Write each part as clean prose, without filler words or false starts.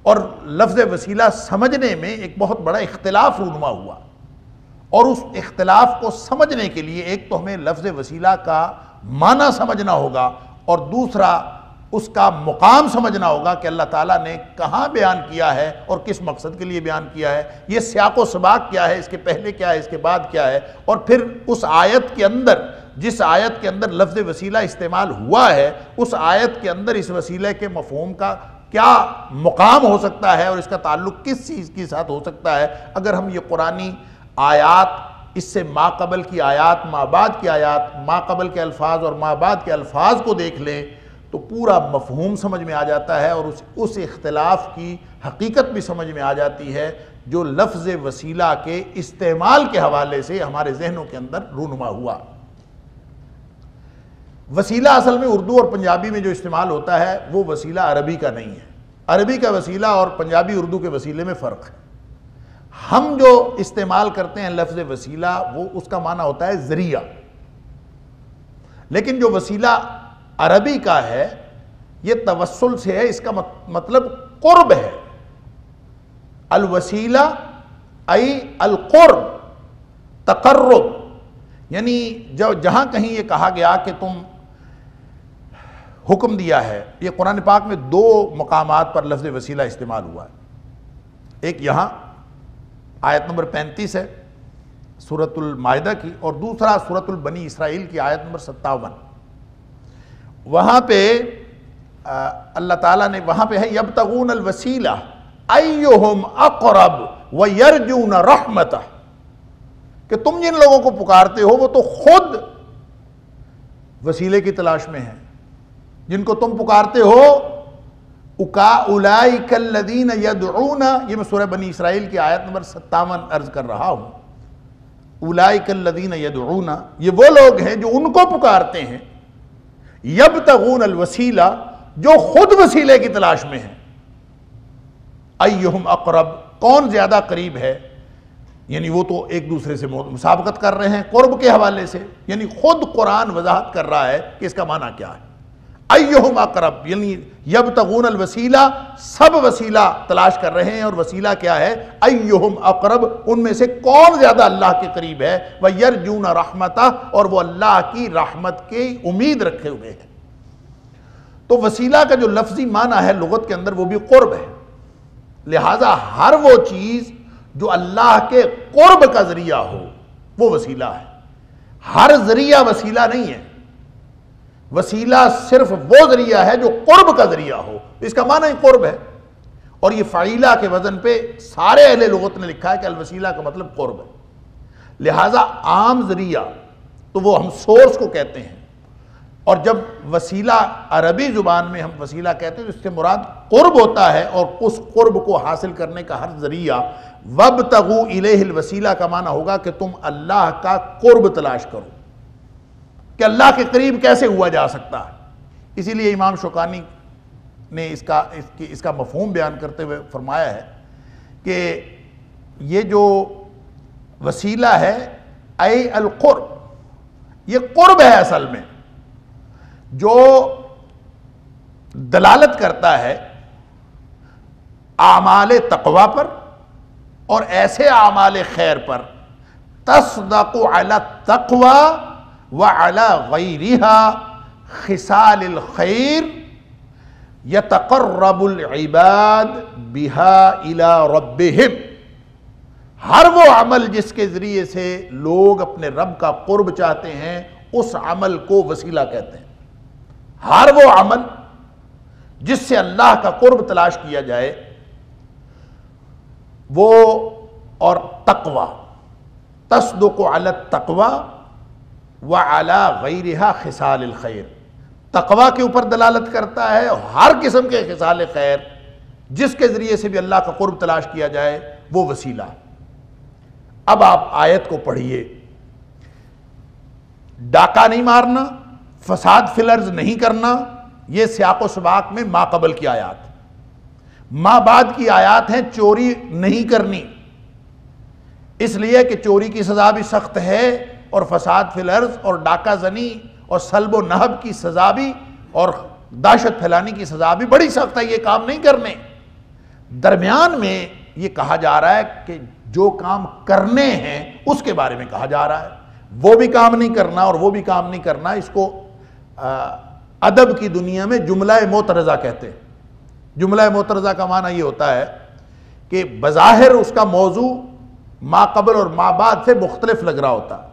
اور لفظ وسیلہ سمجھنے میں ایک بہت بڑا اختلاف رونما ہوا، اور اس اختلاف کو سمجھنے کے لیے ایک تو ہمیں لفظ وسیلہ کا معنی سمجھنا ہوگا، اور دوسرا اس کا مقام سمجھنا ہوگا کہ اللہ تعالیٰ نے کہاں بیان کیا ہے اور کس مقصد کے لیے بیان کیا ہے، یہ سیاق و سباق کیا ہے، اس کے پہلے کیا ہے، اس کے بعد کیا ہے، اور پھر اس آیت کے اندر، جس آیت کے اندر لفظ وسیلہ استعمال ہوا ہے، اس آیت کے اندر اس وسیلے کے مفہوم کا کیا مقام ہو سکتا ہے اور اس کا تعلق کس چیز کے ساتھ ہو سکتا ہے۔ اگر ہم یہ قرآنی آیات، اس سے ما قبل کی آیات، ما بعد کی آیات، ما قبل کے الفاظ اور ما بعد کے الفاظ کو دیکھ لیں تو پورا مفہوم سمجھ میں آ جاتا ہے، اور اس اختلاف کی حقیقت بھی سمجھ میں آ جاتی ہے جو لفظ وسیلہ کے استعمال کے حوالے سے ہمارے ذہنوں کے اندر رونما ہوا۔ وسیلہ اصل میں اردو اور پنجابی میں جو استعمال ہوتا ہے وہ وسیلہ عربی کا نہیں ہے۔ عربی کا وسیلہ اور پنجابی اردو کے وسیلے میں فرق ہے۔ ہم جو استعمال کرتے ہیں لفظ وسیلہ، وہ اس کا معنی ہوتا ہے ذریعہ، لیکن جو وسیلہ عربی کا ہے یہ توسل سے ہے، اس کا مطلب قرب ہے۔ الوسیلہ ای القرب، تقرب، یعنی جہاں کہیں یہ کہا گیا کہ تم حکم دیا ہے، یہ قرآن پاک میں دو مقامات پر لفظ وسیلہ استعمال ہوا ہے۔ ایک یہاں آیت نمبر 35 ہے سورۃ المائدہ کی، اور دوسرا سورۃ البنی اسرائیل کی آیت نمبر 57۔ وہاں پہ اللہ تعالیٰ نے وہاں پہ ہے یبتغون الوسیلہ ایہم اقرب ویرجون رحمتہ، کہ تم جن لوگوں کو پکارتے ہو وہ تو خود وسیلے کی تلاش میں ہیں، جن کو تم پکارتے ہو اولئک الذین یدعون، یہ میں سورہ بنی اسرائیل کی آیت نمبر 57 عرض کر رہا ہوں۔ اولئک الذین یدعون، یہ وہ لوگ ہیں جو ان کو پکارتے ہیں، یبتغون الوسیلہ، جو خود وسیلے کی تلاش میں ہیں، ایہم اقرب، کون زیادہ قریب ہے، یعنی وہ تو ایک دوسرے سے مسابقت کر رہے ہیں قرب کے حوالے سے، یعنی خود قرآن وضاحت کر رہا ہے کہ اس کا معنی کیا ہے۔ ایہم اقرب، یعنی یبتغون الوسیلہ، سب وسیلہ تلاش کر رہے ہیں، اور وسیلہ کیا ہے؟ ایہم اقرب، ان میں سے کون زیادہ اللہ کے قریب ہے، ویرجون رحمتہ، اور وہ اللہ کی رحمت کی امید رکھے ہوئے ہیں۔ تو وسیلہ کا جو لفظی معنی ہے لغت کے اندر وہ بھی قرب ہے، لہٰذا ہر وہ چیز جو اللہ کے قرب کا ذریعہ ہو وہ وسیلہ ہے۔ ہر ذریعہ وسیلہ نہیں ہے، وسیلہ صرف وہ ذریعہ ہے جو قرب کا ذریعہ ہو، اس کا معنی ہی قرب ہے، اور یہ فعیلہ کے وزن پہ سارے اہل لغت نے لکھا ہے کہ الوسیلہ کا مطلب قرب ہے۔ لہٰذا عام ذریعہ تو وہ ہم سورس کو کہتے ہیں، اور جب وسیلہ عربی زبان میں ہم وسیلہ کہتے ہیں تو اس سے مراد قرب ہوتا ہے، اور اس قرب کو حاصل کرنے کا ہر ذریعہ۔ وَابْتَغُوا إِلَيْهِ الْوَسِيلَہ کا معنی ہوگا کہ تم اللہ کا قرب تلاش کرو، کہ اللہ کے قریب کیسے ہوا جا سکتا ہے۔ اسی لیے امام شوکانی نے اس کا مفہوم بیان کرتے ہوئے فرمایا ہے کہ یہ جو وسیلہ ہے اے القرب، یہ قرب ہے اصل میں، جو دلالت کرتا ہے اعمال تقوی پر اور ایسے اعمال خیر پر، تصدق علی التقوی وعلی غیرہا خصال الخیر یتقرب العباد بہا الی ربہم۔ ہر وہ عمل جس کے ذریعے سے لوگ اپنے رب کا قرب چاہتے ہیں اس عمل کو وسیلہ کہتے ہیں۔ ہر وہ عمل جس سے اللہ کا قرب تلاش کیا جائے وہ، اور تقوی، تصدق علی التقوی وعلی غیرہا خصال الخیر، تقوی کے اوپر دلالت کرتا ہے، ہر قسم کے خصال خیر جس کے ذریعے سے بھی اللہ کا قرب تلاش کیا جائے وہ وسیلہ۔ اب آپ آیت کو پڑھیے، ڈاکہ نہیں مارنا، فساد فی الارض نہیں کرنا، یہ سیاق و سباق میں ما قبل کی آیات۔ ما بعد کی آیات ہیں چوری نہیں کرنی، اس لیے کہ چوری کی سزا بھی سخت ہے، اور فساد فی الارض اور ڈاکہ زنی اور سلب و نہب کی سزا بھی، اور دہشت پھیلانے کی سزا بھی بڑی سخت ہے، یہ کام نہیں کرنے۔ درمیان میں یہ کہا جا رہا ہے کہ جو کام کرنے ہیں اس کے بارے میں کہا جا رہا ہے، وہ بھی کام نہیں کرنا اور وہ بھی کام نہیں کرنا، اس کو ادب کی دنیا میں جملہ معترضہ کہتے ہیں۔ جملہ معترضہ کا معنی یہ ہوتا ہے کہ بظاہر اس کا موضوع ما قبل اور ما بعد سے مختلف لگ رہا ہوتا ہے،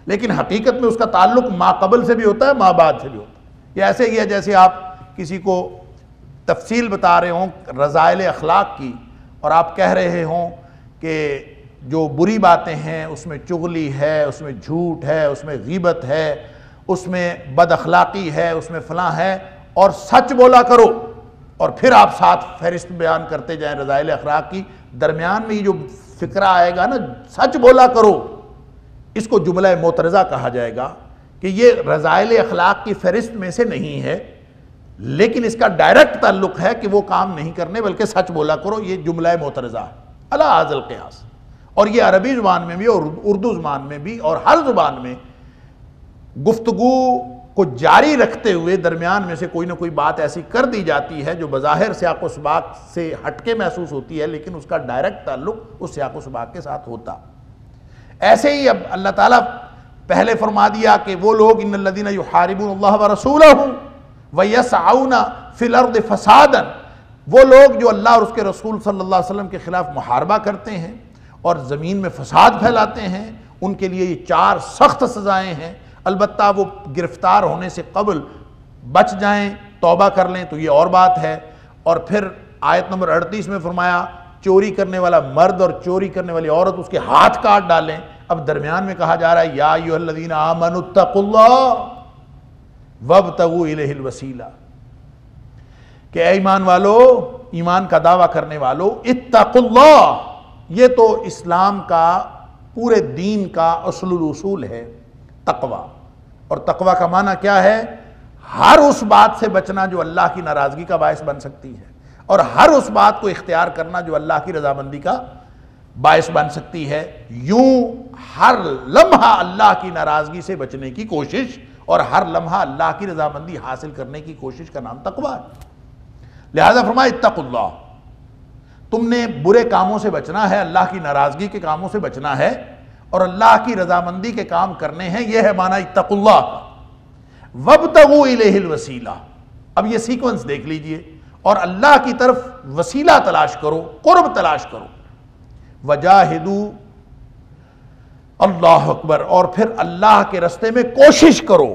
لیکن حقیقت میں اس کا تعلق ما قبل سے بھی ہوتا ہے، ما بعد سے بھی ہوتا ہے۔ یہ ایسے ہی ہے جیسے آپ کسی کو تفصیل بتا رہے ہوں رذائل اخلاق کی، اور آپ کہہ رہے ہوں کہ جو بری باتیں ہیں اس میں چغلی ہے، اس میں جھوٹ ہے، اس میں غیبت ہے، اس میں بد اخلاقی ہے، اس میں فلاں ہے، اور سچ بولا کرو، اور پھر آپ ساتھ فہرست بیان کرتے جائیں رذائل اخلاق کی، درمیان میں یہ جو فکرہ آئے گا نا سچ بولا کرو، اس کو جملہ معترضہ کہا جائے گا کہ یہ رذائل اخلاق کی فہرست میں سے نہیں ہے، لیکن اس کا ڈائریکٹ تعلق ہے کہ وہ کام نہیں کرنے بلکہ سچ بولا کرو، یہ جملہ معترضہ ہے علی ھذا القیاس۔ اور یہ عربی زبان میں بھی اور اردو زبان میں بھی اور ہر زبان میں گفتگو کو جاری رکھتے ہوئے درمیان میں سے کوئی نہ کوئی بات ایسی کر دی جاتی ہے جو بظاہر سیاق و سباق سے ہٹ کے محسوس ہوتی ہے، لیکن اس کا ڈائریکٹ تعلق اس سیاق و سباق کے ساتھ ہوتا۔ ایسے ہی اب اللہ تعالیٰ پہلے فرما دیا کہ وہ لوگ ان الذین یحاربون اللہ ورسولہ ویسعون فی الارض فسادا، وہ لوگ جو اللہ اور اس کے رسول صلی اللہ علیہ وسلم کے خلاف محاربہ کرتے ہیں اور زمین میں فساد پھیلاتے ہیں، ان کے لیے یہ 4 سخت سزائیں ہیں۔ البتہ وہ گرفتار ہونے سے قبل بچ جائیں، توبہ کر لیں تو یہ اور بات ہے۔ اور پھر آیت نمبر 38 میں فرمایا چوری کرنے والا مرد اور چوری کرنے والی عورت اس کے ہاتھ کاٹ ڈالیں۔ اب درمیان میں کہا جا رہا ہے یا ایھا الذین آمنوا اتقوا اللہ وابتغوا الیہ الوسیلہ، کہ اے ایمان والو، ایمان کا دعویٰ کرنے والو، اتقوا اللہ، یہ تو اسلام کا پورے دین کا اصل الاصول ہے تقوی۔ اور تقوی کا معنی کیا ہے؟ ہر اس بات سے بچنا جو اللہ کی ناراضگی کا باعث بن سکتی ہے، اور ہر اس بات کو اختیار کرنا جو اللہ کی رضامندی کا باعث بن سکتی ہے۔ یوں ہر لمحہ اللہ کی ناراضگی سے بچنے کی کوشش اور ہر لمحہ اللہ کی رضامندی حاصل کرنے کی کوشش کا نام تقوی ہے۔ لہذا فرمایا اتقوا اللہ، تم نے برے کاموں سے بچنا ہے، اللہ کی ناراضگی کے کاموں سے بچنا ہے اور اللہ کی رضامندی کے کام کرنے ہیں، یہ ہے معنی اتقوا اللہ کا۔ وابتغوا الیہ الوسیلہ، اب یہ سیکونس دیکھ لیجئے، اور اللہ کی طرف وسیلہ تلاش کرو، قرب تلاش کرو۔ وجاہدوا، اللہ اکبر، اور پھر اللہ کے رستے میں کوشش کرو،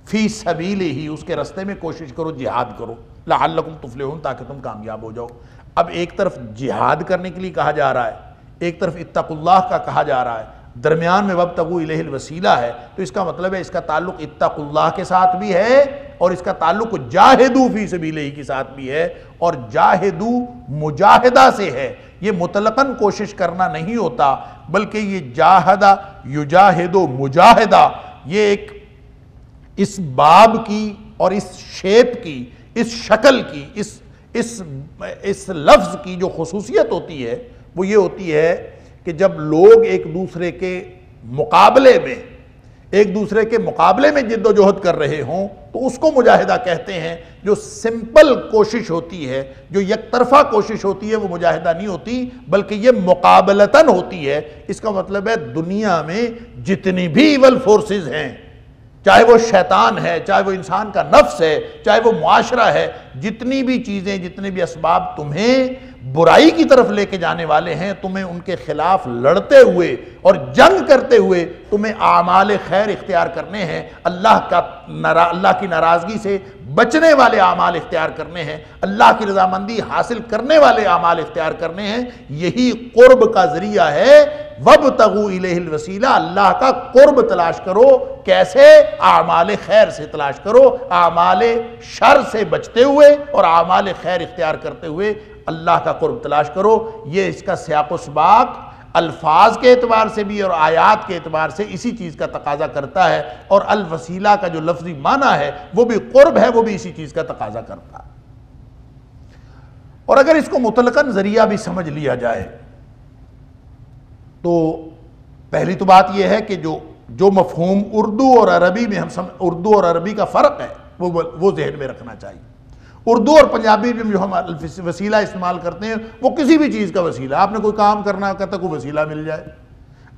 فی سبیلہ، اس کے رستے میں کوشش کرو، جہاد کرو، لعلکم تفلحون، تاکہ تم کامیاب ہو جاؤ۔ اب ایک طرف جہاد کرنے کے لیے کہا جا رہا ہے، ایک طرف اتقوا اللہ کا کہا جا رہا ہے، درمیان میں وابتغوا الیہ الوسیلہ ہے، تو اس کا مطلب ہے اس کا تعلق اتقوا اللہ کے ساتھ بھی ہے اور اس کا تعلق جاہدوا فی سبیلہ کے ساتھ بھی ہے، اور جاہدوا مجاہدہ سے ہے، یہ مطلقاً کوشش کرنا نہیں ہوتا، بلکہ یہ جاہدہ یجاہد مجاہدہ، یہ ایک اس باب کی اور اس شیپ کی، اس شکل کی، اس لفظ کی جو خصوصیت ہوتی ہے وہ یہ ہوتی ہے کہ جب لوگ ایک دوسرے کے مقابلے میں جد و جہد کر رہے ہوں تو اس کو مجاہدہ کہتے ہیں۔ جو سمپل کوشش ہوتی ہے، جو یک طرفہ کوشش ہوتی ہے، وہ مجاہدہ نہیں ہوتی، بلکہ یہ مقابلتاً ہوتی ہے۔ اس کا مطلب ہے دنیا میں جتنی بھی ایول فورسز ہیں، چاہے وہ شیطان ہے، چاہے وہ انسان کا نفس ہے، چاہے وہ معاشرہ ہے، جتنی بھی چیزیں، جتنے بھی اسباب تمہیں برائی کی طرف لے کے جانے والے ہیں، تمہیں ان کے خلاف لڑتے ہوئے اور جنگ کرتے ہوئے تمہیں اعمال خیر اختیار کرنے ہیں، اللہ کی ناراضگی سے بچنے والے اعمال اختیار کرنے ہیں، اللہ کی رضامندی حاصل کرنے والے اعمال اختیار کرنے ہیں۔ یہی قرب کا ذریعہ ہے۔ وابتغوا الیہ الوسیلہ، اللہ کا قرب تلاش کرو، کیسے؟ اعمال خیر سے تلاش کرو، اعمال شر سے بچتے ہوئے اور اعمال خیر اختیار کرتے ہوئے اللہ کا قرب تلاش کرو۔ یہ اس کا سیاق و سباق الفاظ کے اعتبار سے بھی اور آیات کے اعتبار سے اسی چیز کا تقاضا کرتا ہے، اور الوسیلہ کا جو لفظی معنی ہے وہ بھی قرب ہے، وہ بھی اسی چیز کا تقاضا کرتا ہے۔ اور اگر اس کو مطلقاً ذریعہ بھی سمجھ لیا جائے تو پہلی تو بات یہ ہے کہ جو مفہوم اردو اور عربی میں اردو اور عربی کا فرق ہے وہ ذہن میں رکھنا چاہیے۔ اردو اور پنجابی میں جو ہم وسیلہ استعمال کرتے ہیں وہ کسی بھی چیز کا وسیلہ. آپ نے کوئی کام کرنا کہتے کوئی وسیلہ مل جائے,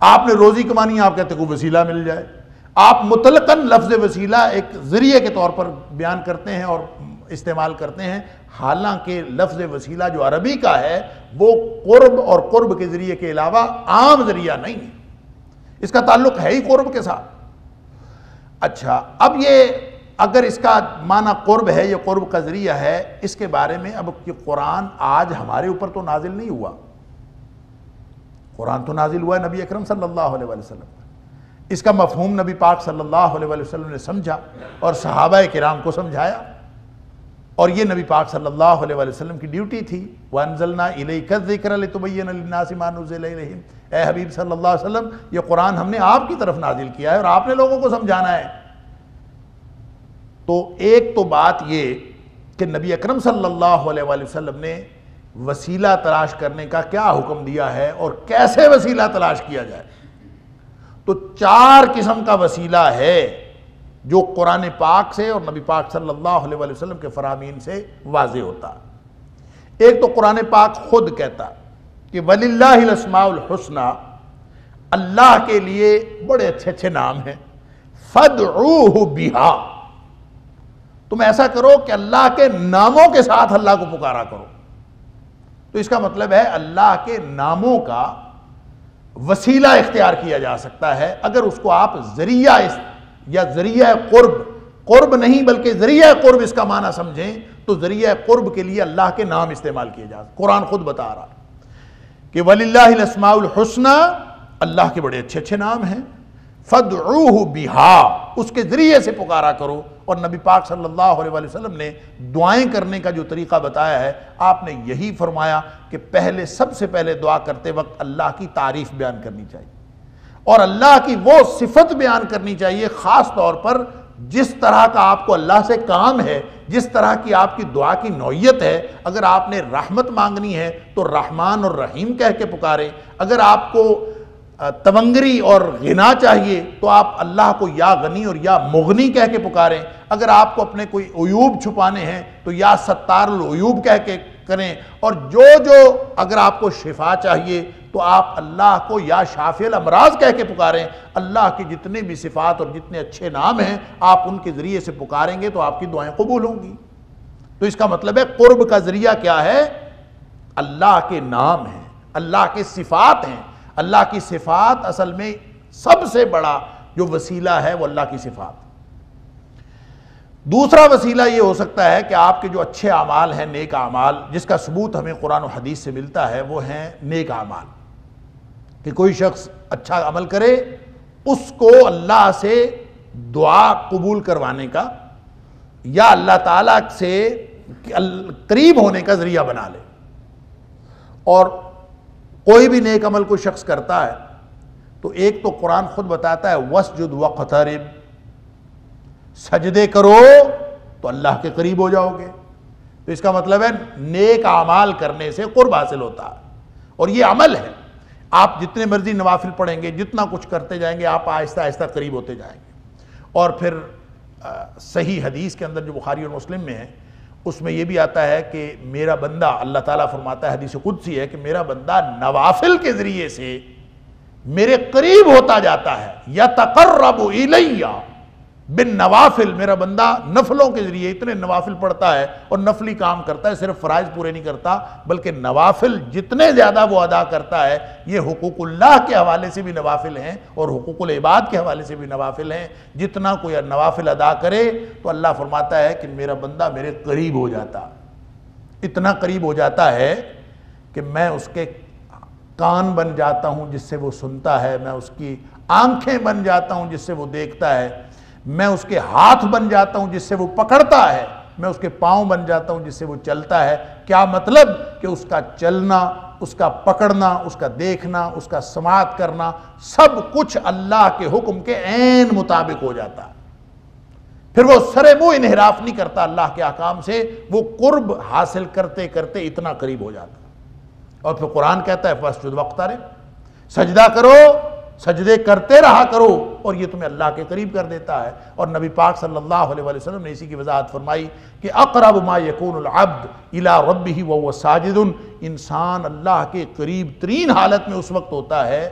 آپ نے روزی کمانی آپ کہتے کوئی وسیلہ مل جائے. آپ مطلقاً لفظ وسیلہ ایک ذریعے کے طور پر بیان کرتے ہیں اور استعمال کرتے ہیں, حالانکہ لفظ وسیلہ جو عربی کا ہے وہ قرب اور قرب کے ذریعے کے علاوہ عام ذریعہ نہیں ہے, اس کا تعلق ہے ہی قرب کے ساتھ. اچھا, اب یہ اگر اس کا معنی قرب ہے, یہ قرب کا ذریعہ ہے, اس کے بارے میں اب کہ قرآن آج ہمارے اوپر تو نازل نہیں ہوا, قرآن تو نازل ہوا ہے نبی اکرم صلی اللہ علیہ وسلم. اس کا مفہوم نبی پاک صلی اللہ علیہ وسلم نے سمجھا اور صحابہ کرام کو سمجھایا, اور یہ نبی پاک صلی اللہ علیہ وسلم کی ڈیوٹی تھی. وَأَنزَلْنَا إِلَيْكَ الذِّكْرَ لِتُبَيِّنَ لِلنَّاسِ مَا نُزِّلَ إِلَيْهِمْ. اے حبیب صلی اللہ علیہ وسلم, یہ قرآن ہم نے آپ کی طرف نازل کیا ہے اور آپ نے لوگوں کو سمجھانا ہے. تو ایک تو بات یہ کہ نبی اکرم صلی اللہ علیہ وسلم نے وسیلہ تلاش کرنے کا کیا حکم دیا ہے اور کیسے وسیلہ تلاش کیا جائے. تو 4 قسم کا وسیلہ ہے جو قرآن پاک سے اور نبی پاک صلی اللہ علیہ وسلم کے فرامین سے واضح ہوتا. ایک تو قرآن پاک خود کہتا کہ وَلِلَّهِ الْأَسْمَاءُ الْحُسْنَى, اللہ کے لیے بڑے اچھے اچھے نام ہیں, فَادْعُوهُ بِهَا, تم ایسا کرو کہ اللہ کے ناموں کے ساتھ اللہ کو پکارا کرو. تو اس کا مطلب ہے اللہ کے ناموں کا وسیلہ اختیار کیا جا سکتا ہے اگر اس کو آپ ذریعہ یا ذریعہ قرب نہیں بلکہ ذریعہ قرب اس کا معنی سمجھیں, تو ذریعہ قرب کے لیے اللہ کے نام استعمال کیے جا سکتے. قرآن خود بتا رہا کہ وَلِلَّهِ الْأَسْمَاءُ الْحُسْنَى, اللہ کے بڑے اچھے اچھے نام ہیں, فَادْعُوهُ بِهَا, اس کے ذریعے سے پکارا کرو. اور نبی پاک صلی اللہ علیہ وسلم نے دعائیں کرنے کا جو طریقہ بتایا ہے, آپ نے یہی فرمایا کہ سب سے پہلے دعا کرتے وقت اللہ کی تعریف بیان کرنی چاہیے اور اللہ کی وہ صفت بیان کرنی چاہیے, خاص طور پر جس طرح کا آپ کو اللہ سے کام ہے, جس طرح کی آپ کی دعا کی نوعیت ہے. اگر آپ نے رحمت مانگنی ہے تو رحمان اور رحیم کہہ کے پکاریں, اگر آپ کو تونگری اور غنا چاہیے تو آپ اللہ کو یا غنی اور یا مغنی کہہ کے پکاریں, اگر آپ کو اپنے کوئی عیوب چھپانے ہیں تو یا ستار العیوب کہہ کے کریں, اور جو اگر آپ کو شفا چاہیے تو آپ اللہ کو یا شافی الامراض کہہ کے پکاریں. اللہ کی جتنے بھی صفات اور جتنے اچھے نام ہیں آپ ان کے ذریعے سے پکاریں گے تو آپ کی دعائیں قبول ہوں گی. تو اس کا مطلب ہے قرب کا ذریعہ کیا ہے, اللہ کے نام ہیں, اللہ کے صفات ہیں. اللہ کی صفات اصل میں سب سے بڑا جو وسیلہ ہے وہ اللہ کی صفات. دوسرا وسیلہ یہ ہو سکتا ہے کہ آپ کے جو اچھے اعمال ہیں, نیک اعمال, جس کا ثبوت ہمیں قرآن و حدیث سے ملتا ہے, وہ ہیں نیک اعمال. کہ کوئی شخص اچھا عمل کرے, اس کو اللہ سے دعا قبول کروانے کا یا اللہ تعالیٰ سے قریب ہونے کا ذریعہ بنا لے. اور کوئی بھی نیک عمل کوئی شخص کرتا ہے تو ایک تو قرآن خود بتاتا ہے وَاسْجُدْ وَاقْتَرِب, سجدے کرو تو اللہ کے قریب ہو جاؤ گے. تو اس کا مطلب ہے نیک اعمال کرنے سے قرب حاصل ہوتا ہے, اور یہ عمل ہے. آپ جتنے مرضی نوافل پڑھیں گے, جتنا کچھ کرتے جائیں گے, آپ آہستہ آہستہ قریب ہوتے جائیں گے. اور پھر صحیح حدیث کے اندر جو بخاری اور مسلم میں ہے, اس میں یہ بھی آتا ہے کہ میرا بندہ, اللہ تعالیٰ فرماتا ہے, حدیث قدسی ہے کہ میرا بندہ نوافل کے ذریعے سے میرے قریب ہوتا جاتا ہے. یتقرب الیہ بالنوافل, میرا بندہ نفلوں کے ذریعے اتنے نوافل پڑھتا ہے اور نفلی کام کرتا ہے, صرف فرائض پورے نہیں کرتا بلکہ نوافل جتنے زیادہ وہ ادا کرتا ہے, یہ حقوق اللہ کے حوالے سے بھی نوافل ہیں اور حقوق العباد کے حوالے سے بھی نوافل ہیں. جتنا کوئی نوافل ادا کرے تو اللہ فرماتا ہے کہ میرا بندہ میرے قریب ہو جاتا, اتنا قریب ہو جاتا ہے کہ میں اس کے کان بن جاتا ہوں جس سے وہ سنتا ہے, میں اس کی آنکھیں بن جاتا ہوں جس سے وہ دیکھتا ہے, میں اس کے ہاتھ بن جاتا ہوں جس سے وہ پکڑتا ہے, میں اس کے پاؤں بن جاتا ہوں جس سے وہ چلتا ہے. کیا مطلب کہ اس کا چلنا, اس کا پکڑنا, اس کا دیکھنا, اس کا سماعت کرنا, سب کچھ اللہ کے حکم کے عین مطابق ہو جاتا ہے. پھر وہ سرے منہ انحراف نہیں کرتا اللہ کے احکام سے, وہ قرب حاصل کرتے کرتے اتنا قریب ہو جاتا. اور پھر قرآن کہتا ہے فاسجد واقترب, سجدہ کرو, سجدے کرتے رہا کرو اور یہ تمہیں اللہ کے قریب کر دیتا ہے۔ اور نبی پاک صلی اللہ علیہ وسلم نے اسی کی وضاحت فرمائی کہ اقرب ما یکون العبد الی ربہ وہو ساجد، انسان اللہ کے قریب ترین حالت میں اس وقت ہوتا ہے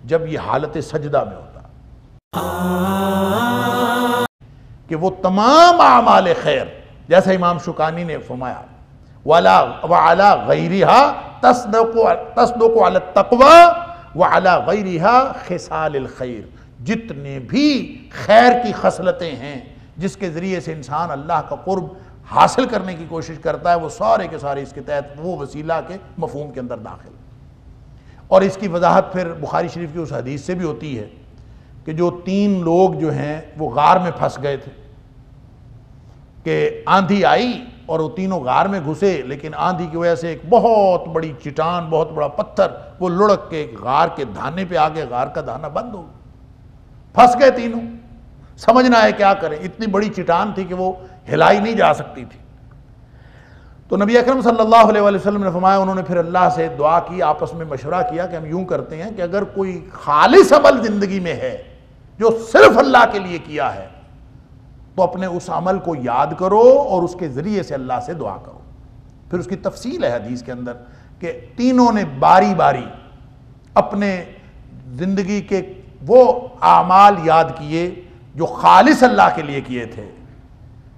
جب یہ حالت سجدہ میں ہوتا ہے کہ وہ تمام اعمال خیر، جیسا امام شوکانی نے فرمایا وَعَلَى غَيْرِهَا تَصْدُقُ عَلَى التَّقْوَى وَعَلَى غَيْرِهَا خِصَالِ الْخَيْرِ، جتنے بھی خیر کی خصلتیں ہیں جس کے ذریعے سے انسان اللہ کا قرب حاصل کرنے کی کوشش کرتا ہے، وہ سارے کے سارے اس کے تحت وہ وسیلہ کے مفہوم کے اندر داخل۔ اور اس کی وضاحت پھر بخاری شریف کی اس حدیث سے بھی ہوتی ہے کہ جو 3 لوگ جو ہیں وہ غار میں پھنس گئے تھے کہ آندھی آئی اور وہ تینوں غار میں گھسے، لیکن آندھی کی وجہ سے ایک بہت بڑی چٹان، بہت بڑا پتھر وہ لڑک کے غار کے دھانے پہ آگے، غار کا دھانا بند ہو گیا، پھنس گئے تینوں، سمجھنا ہے کیا کریں، اتنی بڑی چٹان تھی کہ وہ ہلائی نہیں جا سکتی تھی۔ تو نبی اکرم صلی اللہ علیہ وسلم نے فرمایا، انہوں نے پھر اللہ سے دعا کی، آپس میں مشورہ کیا کہ ہم یوں کرتے ہیں کہ اگر کوئی خالص عمل زندگی میں ہے جو صرف اللہ کے لیے کیا ہے تو اپنے اس عمل کو یاد کرو اور اس کے ذریعے سے اللہ سے دعا کرو۔ پھر اس کی تفصیل ہے حدیث کے اندر کہ تینوں نے باری باری اپنے زندگی کے وہ اعمال یاد کیے جو خالص اللہ کے لیے کیے تھے،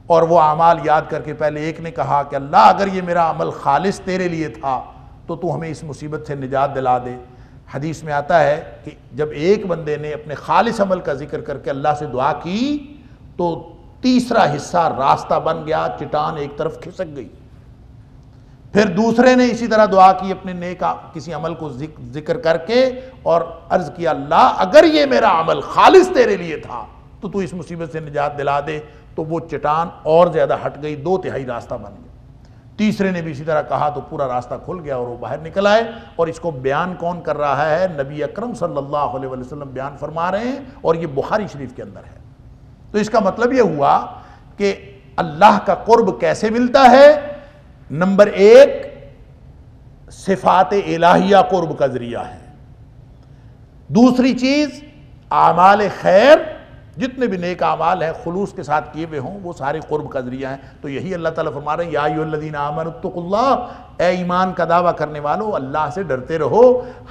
اور وہ اعمال یاد کر کے پہلے ایک نے کہا کہ اللہ اگر یہ میرا عمل خالص تیرے لیے تھا تو تو ہمیں اس مصیبت سے نجات دلا دے۔ حدیث میں آتا ہے کہ جب ایک بندے نے اپنے خالص عمل کا ذکر کر کے اللہ سے دعا کی تو تیسرا حصہ راستہ بن گیا، چٹان ایک طرف کھسک گئی۔ پھر دوسرے نے اسی طرح دعا کی اپنے نیک کسی عمل کو ذکر کر کے اور عرض کیا اللہ اگر یہ میرا عمل خالص تیرے لیے تھا تو تو اس مصیبت سے نجات دلا دے، تو وہ چٹان اور زیادہ ہٹ گئی، 2/3 راستہ بن گیا۔ تیسرے نے بھی اسی طرح کہا تو پورا راستہ کھل گیا اور وہ باہر نکل آئے۔ اور اس کو بیان کون کر رہا ہے؟ نبی اکرم صلی اللہ علیہ وسلم بیان فرما رہے ہیں، اور یہ بخاری شریف کے اندر ہے۔ تو اس کا مطلب یہ ہوا کہ اللہ کا قرب کیسے ملتا ہے؟ نمبر 1 صفات الہیہ قرب کا ذریعہ ہے۔ دوسری چیز اعمال خیر، جتنے بھی نیک اعمال ہیں خلوص کے ساتھ کیے ہوئے ہوں وہ سارے قرب کا ذریعہ ہیں۔ تو یہی اللہ تعالیٰ فرما رہے ہیں یا ایھا الذین آمنوا اتقوا اللہ، اے ایمان کا دعویٰ کرنے والو اللہ سے ڈرتے رہو۔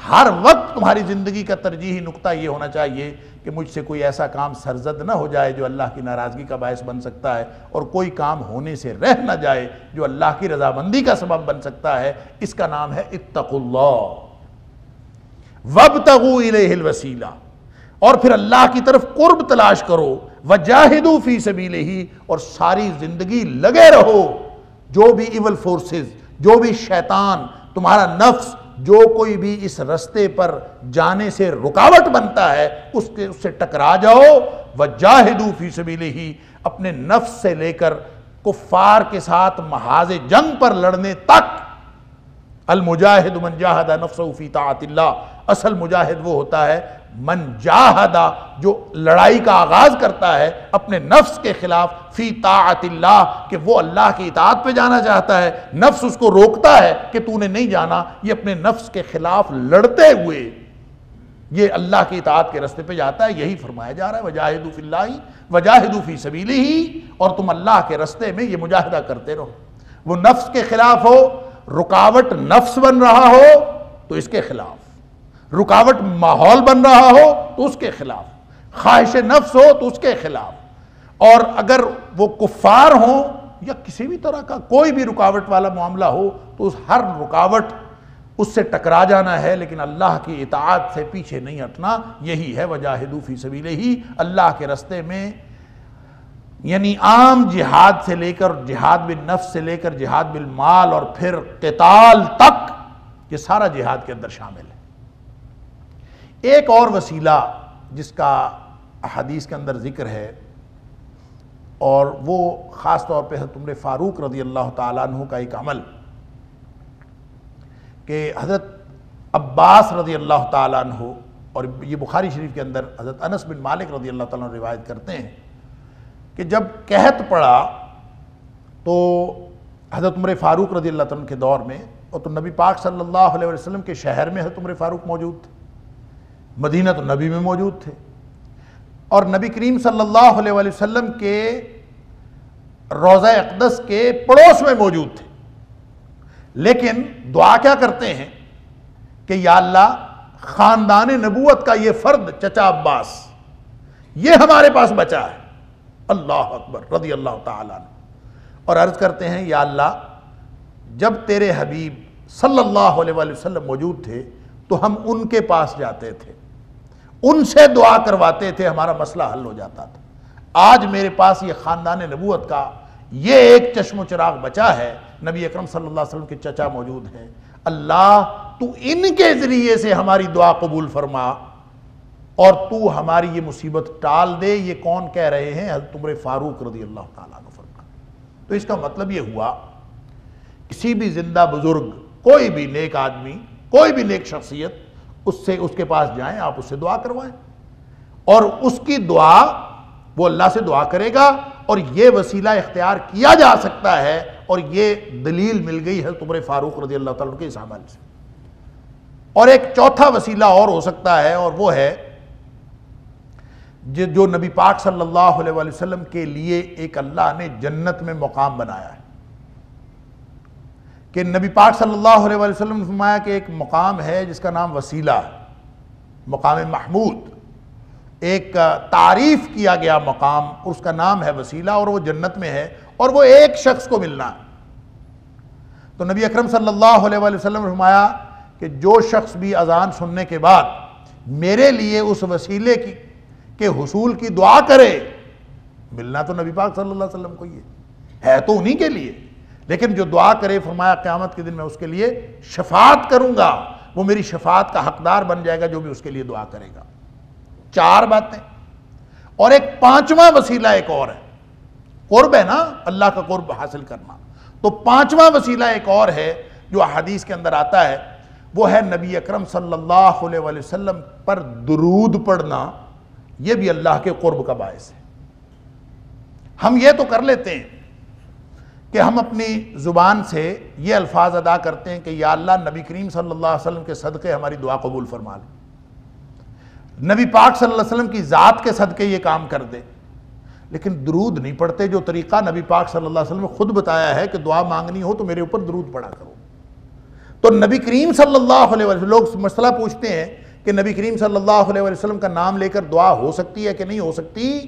ہر وقت تمہاری زندگی کا ترجیحی نقطہ یہ ہونا چاہیے کہ مجھ سے کوئی ایسا کام سرزد نہ ہو جائے جو اللہ کی ناراضگی کا باعث بن سکتا ہے، اور کوئی کام ہونے سے رہ نہ جائے جو اللہ کی رضامندی کا سبب بن سکتا ہے۔ اس کا نام ہے اتقوا اللہ وابتغوا الیہ الوسیلہ، اور پھر اللہ کی طرف قرب تلاش کرو، وجاہدوا فی سبیلہ، اور ساری زندگی لگے رہو جو بھی ایول فورسز، جو بھی شیطان، تمہارا نفس، جو کوئی بھی اس رستے پر جانے سے رکاوٹ بنتا ہے اس سے ٹکرا جاؤ۔ وجاہدوا فی سبیلہ، اپنے نفس سے لے کر کفار کے ساتھ محاذ جنگ پر لڑنے تک۔ المجاہد من جاہد نفسہ فی طاعت اللہ، اصل مجاہد وہ ہوتا ہے من جاہدہ، جو لڑائی کا آغاز کرتا ہے اپنے نفس کے خلاف، فی طاعت اللہ، کہ وہ اللہ کی اطاعت پہ جانا چاہتا ہے، نفس اس کو روکتا ہے کہ تو نے نہیں جانا، یہ اپنے نفس کے خلاف لڑتے ہوئے یہ اللہ کی اطاعت کے رستے پہ جاتا ہے۔ یہی فرمایا جا رہا ہے وجاہدوا فی اللہ وجاہدوا فی سبیلہ، اور تم اللہ کے رستے میں یہ مجاہدہ کرتے رہو۔ وہ نفس کے خلاف ہو، رکاوٹ نفس بن رہا ہو تو اس کے خلاف، رکاوٹ ماحول بن رہا ہو تو اس کے خلاف، خواہش نفس ہو تو اس کے خلاف، اور اگر وہ کفار ہوں یا کسی بھی طرح کا کوئی بھی رکاوٹ والا معاملہ ہو تو اس ہر رکاوٹ اس سے ٹکرا جانا ہے، لیکن اللہ کی اطاعت سے پیچھے نہیں ہٹنا۔ یہی ہے وجاہدوا فی سبیلہ، اللہ کے رستے میں، یعنی عام جہاد سے لے کر، جہاد بالنفس سے لے کر جہاد بالمال اور پھر قتال تک، یہ سارا جہاد کے اندر شامل ہے۔ ایک اور وسیلہ جس کا حدیث کے اندر ذکر ہے، اور وہ خاص طور پہ حضرت عمر فاروق رضی اللہ تعالیٰ عنہ کا ایک عمل، کہ حضرت عباس رضی اللہ تعالیٰ عنہ، اور یہ بخاری شریف کے اندر حضرت انس بن مالک رضی اللہ تعالیٰ عنہ روایت کرتے ہیں کہ جب قحط پڑا تو حضرت عمر فاروق رضی اللہ عنہ کے دور میں، اور تو نبی پاک صلی اللہ علیہ وسلم کے شہر میں حضرت عمر فاروق موجود تھے، مدینہ تو نبی میں موجود تھے، اور نبی کریم صلی اللہ علیہ وآلہ وسلم کے روضہ اقدس کے پڑوس میں موجود تھے، لیکن دعا کیا کرتے ہیں کہ یا اللہ خاندان نبوت کا یہ فرد چچا عباس یہ ہمارے پاس بچا ہے، اللہ اکبر رضی اللہ تعالیٰ عنہ، اور عرض کرتے ہیں یا اللہ جب تیرے حبیب صلی اللہ علیہ وآلہ وسلم موجود تھے تو ہم ان کے پاس جاتے تھے، ان سے دعا کرواتے تھے، ہمارا مسئلہ حل ہو جاتا تھا۔ آج میرے پاس یہ خاندان نبوت کا یہ ایک چشم و چراغ بچا ہے، نبی اکرم صلی اللہ علیہ وسلم کے چچا موجود ہیں، اللہ تو ان کے ذریعے سے ہماری دعا قبول فرما اور تو ہماری یہ مصیبت ٹال دے۔ یہ کون کہہ رہے ہیں؟ حضرت عمر فاروق رضی اللہ تعالیٰ عنہ فرما۔ تو اس کا مطلب یہ ہوا کسی بھی زندہ بزرگ، کوئی بھی نیک آدمی، کوئی بھی نیک شخصیت، اس کے پاس جائیں، آپ اس سے دعا کروائیں، اور اس کی دعا وہ اللہ سے دعا کرے گا، اور یہ وسیلہ اختیار کیا جا سکتا ہے، اور یہ دلیل مل گئی حضرت عمر فاروق رضی اللہ تعالیٰ عنہ کے اس عمل سے۔ اور ایک چوتھا وسیلہ اور ہو سکتا ہے، اور وہ ہے جو نبی پاک صلی اللہ علیہ وآلہ وسلم کے لیے ایک اللہ نے جنت میں مقام بنایا ہے، کہ نبی پاک صلی اللہ علیہ وآلہ وسلم نے فرمایا کہ ایک مقام ہے جس کا نام وسیلہ ہے، مقام محمود، ایک تعریف کیا گیا مقام، اس کا نام ہے وسیلہ، اور وہ جنت میں ہے، اور وہ ایک شخص کو ملنا ہے۔ تو نبی اکرم صلی اللہ علیہ وآلہ وسلم نے فرمایا کہ جو شخص بھی اذان سننے کے بعد میرے لیے اس وسیلے کے حصول کی دعا کرے، ملنا تو نبی پاک صلی اللہ علیہ وسلم کو یہ ہے تو انہی کے لیے، لیکن جو دعا کرے، فرمایا قیامت کے دن میں اس کے لیے شفاعت کروں گا، وہ میری شفاعت کا حقدار بن جائے گا جو بھی اس کے لیے دعا کرے گا۔ 4 باتیں، اور ایک 5واں وسیلہ ایک اور ہے، قرب ہے نا، اللہ کا قرب حاصل کرنا، تو 5واں وسیلہ ایک اور ہے جو حدیث کے اندر آتا ہے، وہ ہے نبی اکرم صلی اللہ علیہ وآلہ وسلم پر درود پڑھنا، یہ بھی اللہ کے قرب کا باعث ہے۔ ہم یہ تو کر لیتے ہیں کہ ہم اپنی زبان سے یہ الفاظ ادا کرتے ہیں کہ یا اللہ نبی کریم صلی اللہ علیہ وسلم کے صدقے ہماری دعا قبول فرما لے، نبی پاک صلی اللہ علیہ وسلم کی ذات کے صدقے یہ کام کر دے، لیکن درود نہیں پڑھتے، جو طریقہ نبی پاک صلی اللہ علیہ وسلم نے خود بتایا ہے کہ دعا مانگنی ہو تو میرے اوپر درود پڑھا کرو۔ تو نبی کریم صلی اللہ علیہ وسلم، لوگ مسئلہ پوچھتے ہیں کہ نبی کریم صلی اللہ علیہ وسلم کا نام لے کر دعا ہو سکتی ہے کہ نہیں ہو سکتی؟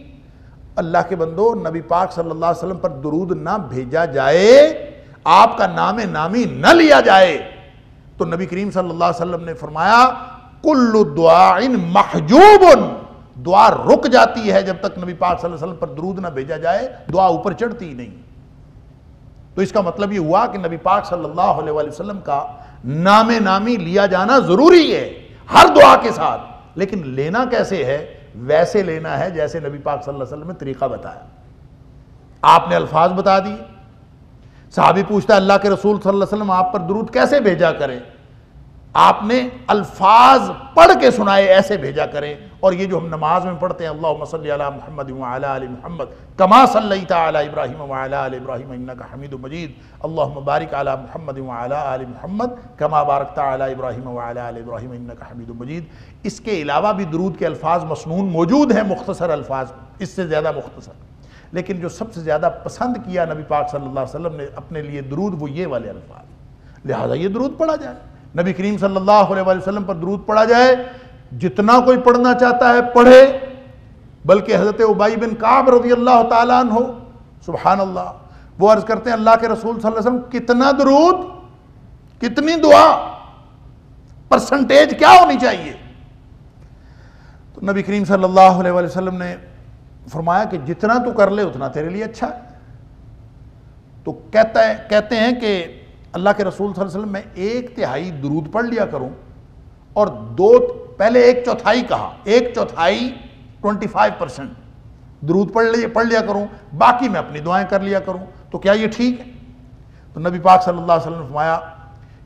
اللہ کے بندو، نبی پاک صلی اللہ علیہ وسلم پر درود نہ بھیجا جائے، آپ کا نام نامی نہ لیا جائے، تو نبی کریم صلی اللہ علیہ وسلم نے فرمایا کل دعاء محجوب، دعا رک جاتی ہے جب تک نبی پاک صلی اللہ علیہ وسلم پر درود نہ بھیجا جائے، دعا اوپر چڑھتی ہی نہیں۔ تو اس کا مطلب یہ ہوا کہ نبی پاک صلی اللہ علیہ وآلہ وسلم کا نام نامی لیا جانا ضروری ہے ہر دعا کے ساتھ، لیکن لینا کیسے ہے؟ ویسے لینا ہے جیسے نبی پاک صلی اللہ علیہ وسلم نے طریقہ بتایا۔ آپ نے الفاظ بتا دیے، صحابی پوچھتا ہے اللہ کے رسول صلی اللہ علیہ وسلم آپ پر درود کیسے بھیجا کریں؟ آپ نے الفاظ پڑھ کے سنائے، ایسے بھیجا کریں۔ اور یہ جو ہم نماز میں پڑھتے ہیں اللہم صلی علی محمد وعلی آل محمد کما صلیت علی ابراہیم وعلی آل ابراہیم انک حمید مجید، اللہم بارک علی محمد وعلی آل محمد کما بارکت علی ابراہیم وعلی آل ابراہیم انک حمید مجید، اس کے علاوہ بھی درود کے الفاظ مسنون موجود ہیں، مختصر الفاظ، اس سے زیادہ مختصر، لیکن جو سب سے زیادہ پسند کیا نبی پاک صلی اللہ علیہ وسلم نے اپنے لیے درود، وہ یہ والے الفاظ، لہذا یہ درود پڑھا جائے، نبی کریم صلی اللہ علیہ وسلم پر درود پڑھا جائے، جتنا کوئی پڑھنا چاہتا ہے پڑھے، بلکہ حضرت ابی بن کعب رضی اللہ تعالیٰ عنہ، سبحان اللہ، وہ عرض کرتے ہیں اللہ کے رسول صلی اللہ علیہ وسلم کتنا درود، کتنی دعا، پرسنٹیج کیا ہونی چاہیے؟ تو نبی کریم صلی اللہ علیہ وسلم نے فرمایا کہ جتنا تو کر لے اتنا تیرے لیے اچھا ہے۔ تو کہتے ہیں کہ اللہ کے رسول صلی اللہ علیہ وسلم میں 1/3 درود پڑھ لیا کروں، اور پہلے 1/4 کہا، 1/4 25% درود پڑھ لیا کروں، باقی میں اپنی دعائیں کر لیا کروں، تو کیا یہ ٹھیک ہے؟ تو نبی پاک صلی اللہ علیہ وسلم نے فرمایا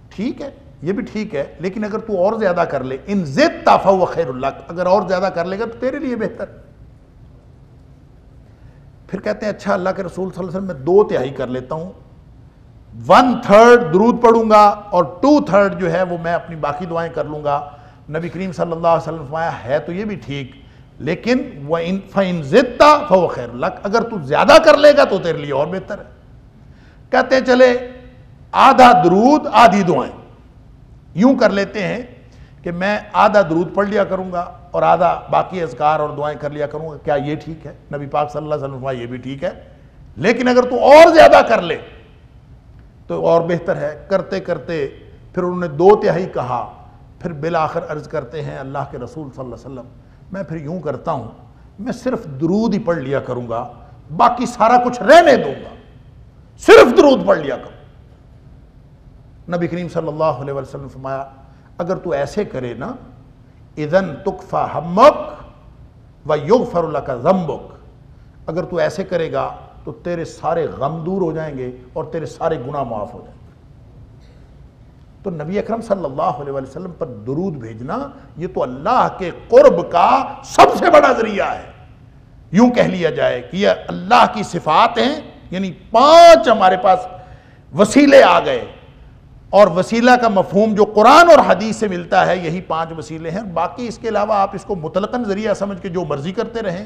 ٹھیک ہے، یہ بھی ٹھیک ہے، لیکن اگر تو اور زیادہ کر لے، ان زدت فہو خیر لک، اگر اور زیادہ کر لے گا تو تیرے لیے بہتر۔ پھر کہتے ہیں اچھا اللہ کے رسول صلی اللہ علیہ وسلم میں 2/3 کر لیتا ہوں، 1/3 درود پڑھوں گا اور 2/3 جو ہے وہ میں اپنی باقی دعائیں کر لوں گا۔ نبی کریم صلی اللہ علیہ وسلم فرمایا ہے تو یہ بھی ٹھیک، لیکن فَإِن زِدْتَ فَهُوَ خَيْرٌ لَكَ، اگر تو زیادہ کر لے گا تو تیرے لیے اور بہتر ہے۔ کہتے ہیں چلے آدھا درود آدھی دعائیں، یوں کر لیتے ہیں کہ میں آدھا درود پڑھ لیا کروں گا اور آدھا باقی اذکار اور دعائیں کر لیا کروں گا، کیا یہ ٹھیک ہے؟ نبی پاک صلی اللہ علیہ وسلم فرمایا یہ بھی ٹھیک ہے، لیکن اگر تو اور زیادہ کر لے تو اور بہتر ہے۔ کرتے کرتے پھر انہوں نے 2/3 کہا، پھر بالآخر عرض کرتے ہیں اللہ کے رسول صلی اللہ علیہ وسلم میں پھر یوں کرتا ہوں، میں صرف درود ہی پڑھ لیا کروں گا، باقی سارا کچھ رہنے دوں گا، صرف درود پڑھ لیا کروں۔ نبی کریم صلی اللہ علیہ وسلم فرمایا اگر تو ایسے کرے نا اذن تکفى ہمک ویغفر لک ذنبک، اگر تو ایسے کرے گا تو تیرے سارے غم دور ہو جائیں گے اور تیرے سارے گناہ معاف ہو جائیں گے۔ تو نبی اکرم صلی اللہ علیہ وسلم پر درود بھیجنا یہ تو اللہ کے قرب کا سب سے بڑا ذریعہ ہے۔ یوں کہہ لیا جائے کہ یہ اللہ کی صفات ہیں، یعنی 5 ہمارے پاس وسیلے آ گئے، اور وسیلہ کا مفہوم جو قرآن اور حدیث سے ملتا ہے یہی 5 وسیلے ہیں، باقی اس کے علاوہ آپ اس کو مطلقاً ذریعہ سمجھ کے جو مرضی کرتے رہیں۔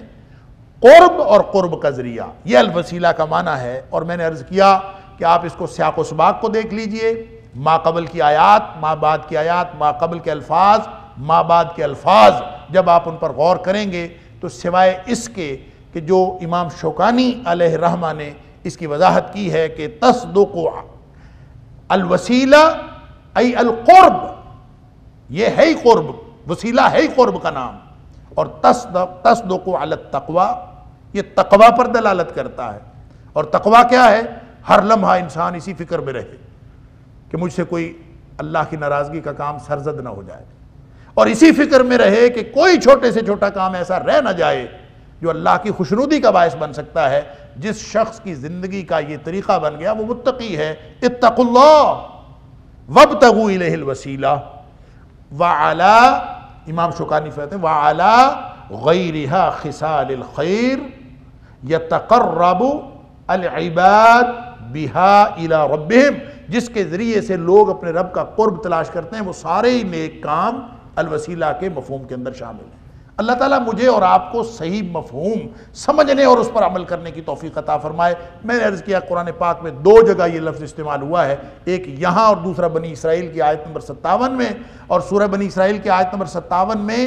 قرب اور قرب کا ذریعہ یہ الوسیلہ کا معنی ہے، اور میں نے عرض کیا کہ آپ اس کو سیاق و سباق کو دیکھ لیجئے، ما قبل کی آیات، ما بعد کی آیات، ما قبل کے الفاظ، ما بعد کے الفاظ، جب آپ ان پر غور کریں گے تو سوائے اس کے کہ جو امام شوکانی علیہ الرحمہ نے اس کی وضاحت کی ہے کہ تصدق الوسیلہ ای القرب، یہ ہے ہی قرب، وسیلہ ہے ہی قرب کا نام، اور تصدق علی التقوی، یہ تقوی پر دلالت کرتا ہے۔ اور تقوی کیا ہے؟ ہر لمحہ انسان اسی فکر میں رہے کہ مجھ سے کوئی اللہ کی ناراضگی کا کام سرزد نہ ہو جائے، اور اسی فکر میں رہے کہ کوئی چھوٹے سے چھوٹا کام ایسا رہ نہ جائے جو اللہ کی خوشنودی کا باعث بن سکتا ہے۔ جس شخص کی زندگی کا یہ طریقہ بن گیا وہ متقی ہے۔ اتقوا اللہ وابتغوا الیہ الوسیلہ وعلی، امام شوکانی فرماتے ہیں وعلی غیرہا خصال الخیر یتقرب العباد بہا الی ربہم، جس کے ذریعے سے لوگ اپنے رب کا قرب تلاش کرتے ہیں، وہ سارے ہی نیک کام الوسیلہ کے مفہوم کے اندر شامل ہیں۔ اللہ تعالیٰ مجھے اور آپ کو صحیح مفہوم سمجھنے اور اس پر عمل کرنے کی توفیق عطا فرمائے۔ میں نے عرض کیا قرآن پاک میں 2 جگہ یہ لفظ استعمال ہوا ہے، ایک یہاں اور دوسرا بنی اسرائیل کی آیت نمبر 57 میں، اور سورہ بنی اسرائیل کی آیت نمبر 57 میں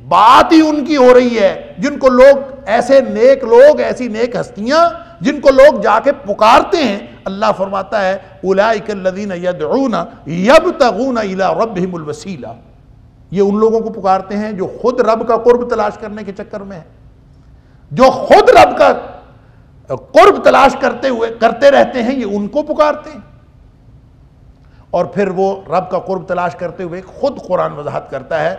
بات ہی ان کی ہو رہی ہے جن کو لوگ، ایسے نیک لوگ، ایسی نیک ہستیاں جن کو لوگ جا کے پکارتے ہیں۔ اللہ فرماتا ہے اولئک الذین یدعون یبتغون الی ربہم الوسیلہ، یہ ان لوگوں کو پکارتے ہیں جو خود رب کا قرب تلاش کرنے کے چکر میں ہیں، جو خود رب کا قرب تلاش کرتے رہتے ہیں، یہ ان کو پکارتے ہیں۔ اور پھر وہ رب کا قرب تلاش کرتے ہوئے خود قرآن وضاحت کرتا ہے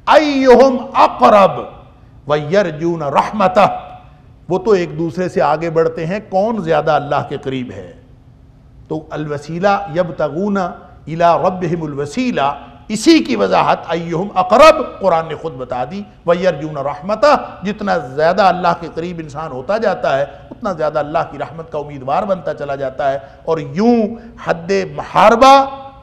ایہم اقرب ویرجون رحمتہ، وہ تو ایک دوسرے سے آگے بڑھتے ہیں کون زیادہ اللہ کے قریب ہے۔ تو الوسیلہ یبتغون الی ربہم الوسیلہ، اسی کی وضاحت ایہم اقرب قرآن نے خود بتا دی، وَيَرْجُونَ رَحْمَتَهُ، جتنا زیادہ اللہ کے قریب انسان ہوتا جاتا ہے اتنا زیادہ اللہ کی رحمت کا امیدوار بنتا چلا جاتا ہے۔ اور یوں حد محاربہ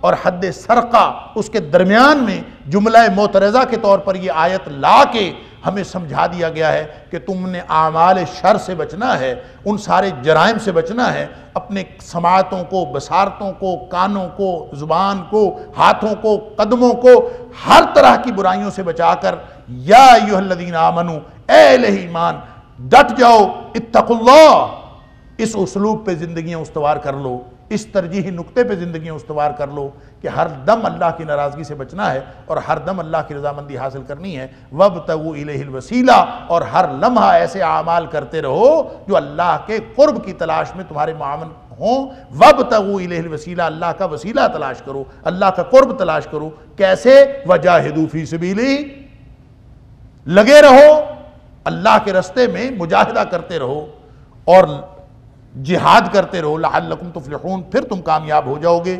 اور حد سرقہ اس کے درمیان میں جملہ معترضہ کے طور پر یہ آیت لا کے ہمیں سمجھا دیا گیا ہے کہ تم نے اعمال شر سے بچنا ہے، ان سارے جرائم سے بچنا ہے، اپنے سماعتوں کو، بصارتوں کو، کانوں کو، زبان کو، ہاتھوں کو، قدموں کو ہر طرح کی برائیوں سے بچا کر یا ایھا الذین آمنو، اے اہل ایمان ڈٹ جاؤ، اتقوا اللہ، اس اسلوب پہ زندگیاں استوار کر لو، اس ترجیحی نقطے پہ زندگیاں استوار کر لو کہ ہر دم اللہ کی ناراضگی سے بچنا ہے اور ہر دم اللہ کی رضامندی حاصل کرنی ہے۔ وابتغوا الیہ الوسیلہ، اور ہر لمحہ ایسے اعمال کرتے رہو جو اللہ کے قرب کی تلاش میں تمہارے معاون ہوں۔ وابتغوا الیہ الوسیلہ، اللہ کا وسیلہ تلاش کرو، اللہ کا قرب تلاش کرو۔ کیسے؟ وجاہدوا فی سبیلہ، لگے رہو اللہ کے رستے میں، مجاہدہ کرتے رہو اور جہاد کرتے رہو، لعلکم تفلحون، پھر تم کامیاب ہو جاؤ گے۔